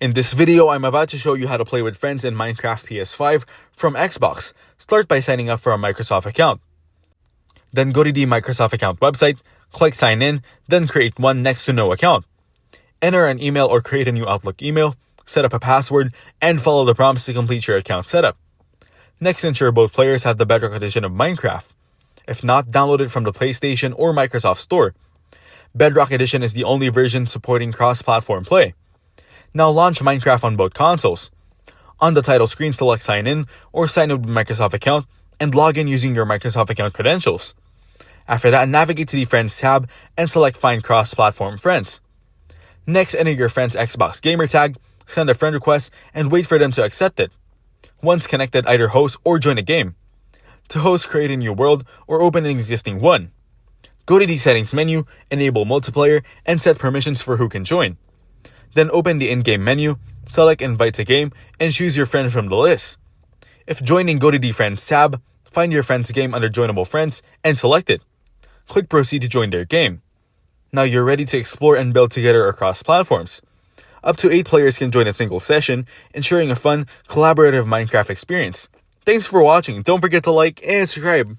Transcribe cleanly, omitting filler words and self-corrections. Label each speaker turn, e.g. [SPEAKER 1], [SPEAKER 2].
[SPEAKER 1] In this video, I'm about to show you how to play with friends in Minecraft PS5 from Xbox. Start by signing up for a Microsoft account. Then go to the Microsoft account website, click sign in, then create one next to no account. Enter an email or create a new Outlook email, set up a password, and follow the prompts to complete your account setup. Next, ensure both players have the Bedrock edition of Minecraft. If not, download it from the PlayStation or Microsoft Store. Bedrock Edition is the only version supporting cross-platform play. Now launch Minecraft on both consoles. On the title screen, select Sign In or Sign In with Microsoft account and log in using your Microsoft account credentials. After that, navigate to the Friends tab and select Find Cross-Platform Friends. Next, enter your friend's Xbox gamer tag, send a friend request, and wait for them to accept it. Once connected, either host or join a game. To host, create a new world or open an existing one. Go to the Settings menu, enable multiplayer, and set permissions for who can join. Then open the in-game menu, select Invite to Game, and choose your friend from the list. If joining, go to the Friends tab, find your friend's game under Joinable Friends, and select it. Click Proceed to join their game. Now you're ready to explore and build together across platforms. Up to 8 players can join a single session, ensuring a fun, collaborative Minecraft experience. Thanks for watching. Don't forget to like and subscribe.